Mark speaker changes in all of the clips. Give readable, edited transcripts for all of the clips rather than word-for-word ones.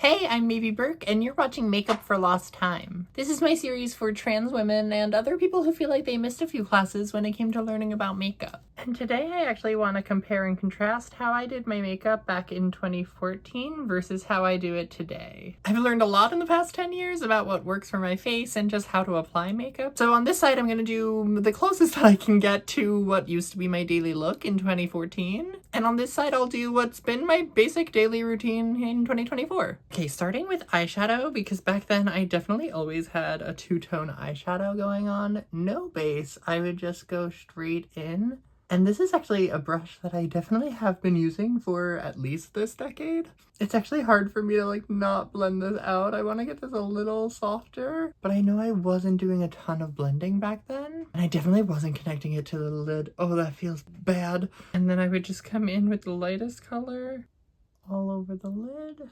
Speaker 1: Hey, I'm Maybe Burke, and you're watching Makeup for Lost Time. This is my series for trans women and other people who feel like they missed a few classes when it came to learning about makeup. And today I actually want to compare and contrast how I did my makeup back in 2014 versus how I do it today. I've learned a lot in the past 10 years about what works for my face and just how to apply makeup. So on this side, I'm going to do the closest that I can get to what used to be my daily look in 2014. And on this side, I'll do what's been my basic daily routine in 2024. Okay, starting with eyeshadow, because back then I definitely always had a two-tone eyeshadow going on. No base, I would just go straight in. And this is actually a brush that I definitely have been using for at least this decade. It's actually hard for me to not blend this out. I want to get this a little softer, but I know I wasn't doing a ton of blending back then. And I definitely wasn't connecting it to the lid. Oh, that feels bad. And then I would just come in with the lightest color all over the lid.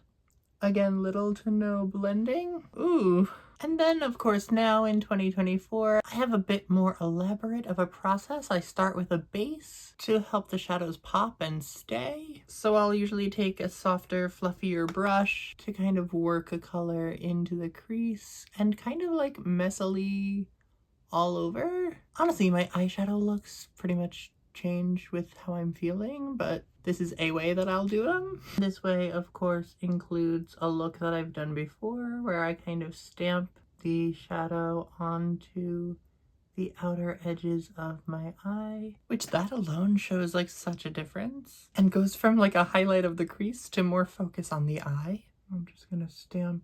Speaker 1: Again, little to no blending. Ooh. And then, of course, now in 2024, I have a bit more elaborate of a process. I start with a base to help the shadows pop and stay. So I'll usually take a softer, fluffier brush to kind of work a color into the crease and kind of messily all over. Honestly, my eyeshadow looks pretty much change with how I'm feeling, but this is a way that I'll do them. This way, of course, includes a look that I've done before where I kind of stamp the shadow onto the outer edges of my eye, which that alone shows such a difference and goes from a highlight of the crease to more focus on the eye. I'm just gonna stamp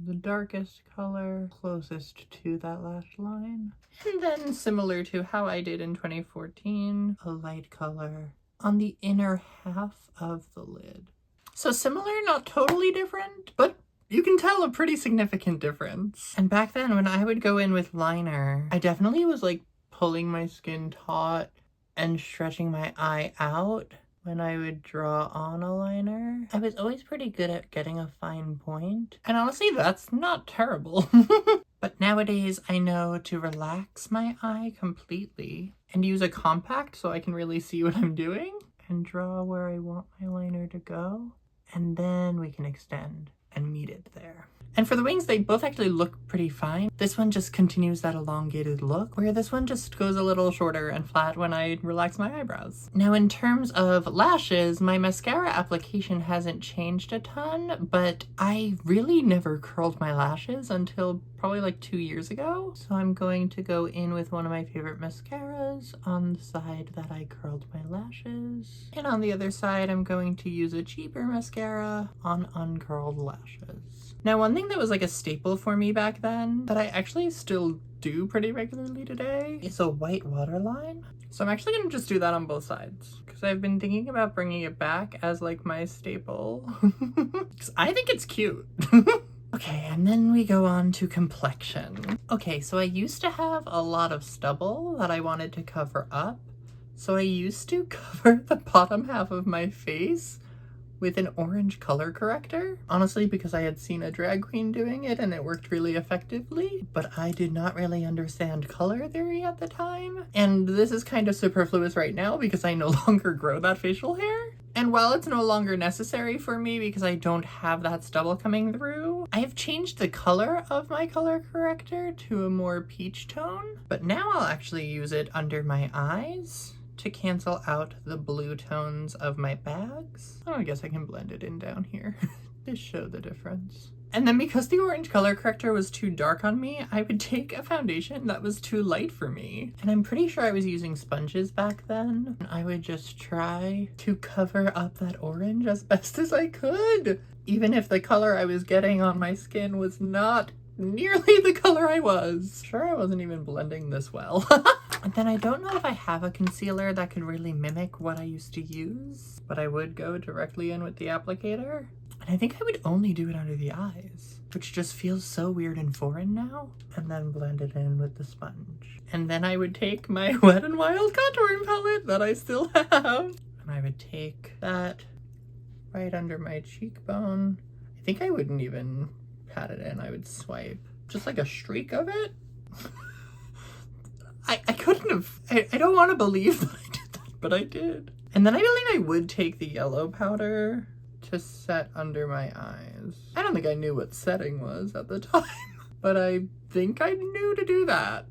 Speaker 1: the darkest color closest to that lash line. And then, similar to how I did in 2014, a light color on the inner half of the lid. So similar, not totally different, but you can tell a pretty significant difference. And back then, when I would go in with liner, I definitely was pulling my skin taut and stretching my eye out when I would draw on a liner. I was always pretty good at getting a fine point. And honestly, that's not terrible. But nowadays, I know to relax my eye completely and use a compact so I can really see what I'm doing and draw where I want my liner to go. And then we can extend and meet it there. And for the wings, they both actually look pretty fine. This one just continues that elongated look, where this one just goes a little shorter and flat when I relax my eyebrows. Now, in terms of lashes, my mascara application hasn't changed a ton, but I really never curled my lashes until probably 2 years ago. So I'm going to go in with one of my favorite mascaras on the side that I curled my lashes. And on the other side, I'm going to use a cheaper mascara on uncurled lashes. Now, one thing that was a staple for me back then that I actually still do pretty regularly today is a white waterline. So I'm actually gonna just do that on both sides because I've been thinking about bringing it back as my staple because I think it's cute. Okay, and then we go on to complexion. Okay, so I used to have a lot of stubble that I wanted to cover up. So I used to cover the bottom half of my face with an orange color corrector. Honestly, because I had seen a drag queen doing it and it worked really effectively, but I did not really understand color theory at the time. And this is kind of superfluous right now because I no longer grow that facial hair. And while it's no longer necessary for me because I don't have that stubble coming through, I have changed the color of my color corrector to a more peach tone. But now I'll actually use it under my eyes to cancel out the blue tones of my bags. Oh, I guess I can blend it in down here to show the difference. And then because the orange color corrector was too dark on me, I would take a foundation that was too light for me. And I'm pretty sure I was using sponges back then. I would just try to cover up that orange as best as I could, even if the color I was getting on my skin was not nearly the color I was. Sure, I wasn't even blending this well. And then I don't know if I have a concealer that could really mimic what I used to use, but I would go directly in with the applicator. And I think I would only do it under the eyes, which just feels so weird and foreign now. And then blend it in with the sponge. And then I would take my Wet n Wild contouring palette that I still have, and I would take that right under my cheekbone. I think I wouldn't even pat it in, I would swipe just a streak of it. I couldn't have, I don't want to believe that I did that, but I did. And then I believe I would take the yellow powder to set under my eyes. I don't think I knew what setting was at the time, but I think I knew to do that.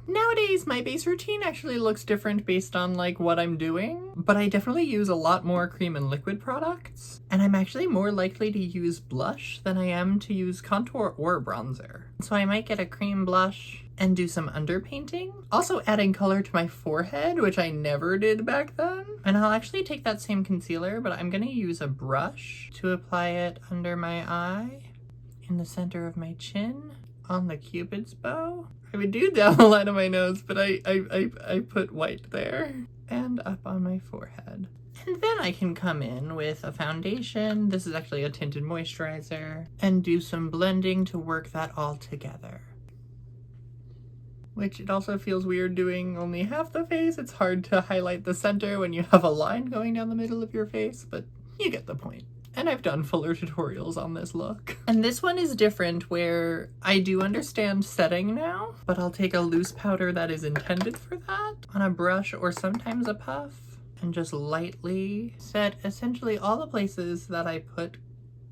Speaker 1: Nowadays, my base routine actually looks different based on like what I'm doing, but I definitely use a lot more cream and liquid products, and I'm actually more likely to use blush than I am to use contour or bronzer. So I might get a cream blush and do some underpainting. Also adding color to my forehead, which I never did back then. And I'll actually take that same concealer, but I'm gonna use a brush to apply it under my eye, in the center of my chin, on the Cupid's bow. I would do down the line of my nose, but I put white there, and up on my forehead. And then I can come in with a foundation. This is actually a tinted moisturizer, and do some blending to work that all together. Which it also feels weird doing only half the face. It's hard to highlight the center when you have a line going down the middle of your face, but you get the point. And I've done fuller tutorials on this look. And this one is different where I do understand setting now, but I'll take a loose powder that is intended for that on a brush or sometimes a puff, and just lightly set essentially all the places that I put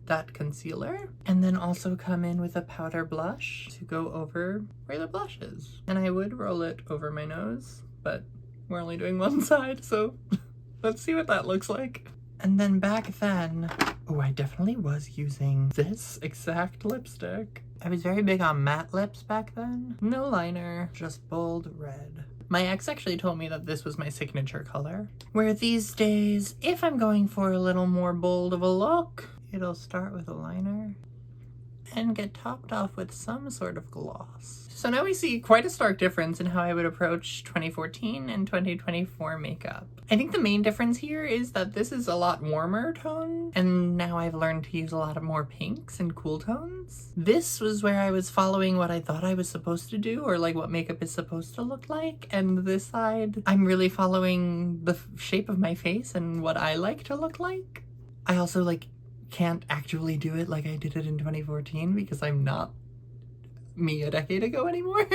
Speaker 1: that concealer, and then also come in with a powder blush to go over where the blush is. And I would roll it over my nose, but we're only doing one side, so let's see what that looks like. And then back then, oh, I definitely was using this exact lipstick. I was very big on matte lips back then. No liner, just bold red. My ex actually told me that this was my signature color. Where these days, if I'm going for a little more bold of a look, it'll start with a liner and get topped off with some sort of gloss. So now we see quite a stark difference in how I would approach 2014 and 2024 makeup. I think the main difference here is that this is a lot warmer tone, and now I've learned to use a lot of more pinks and cool tones. This was where I was following what I thought I was supposed to do, or like what makeup is supposed to look like, and this side, I'm really following the shape of my face and what I like to look like. I also can't actually do it like I did it in 2014 because I'm not me a decade ago anymore.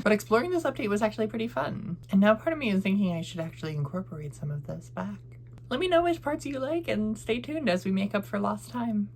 Speaker 1: But exploring this update was actually pretty fun. And now part of me is thinking I should actually incorporate some of this back. Let me know which parts you like and stay tuned as we make up for lost time.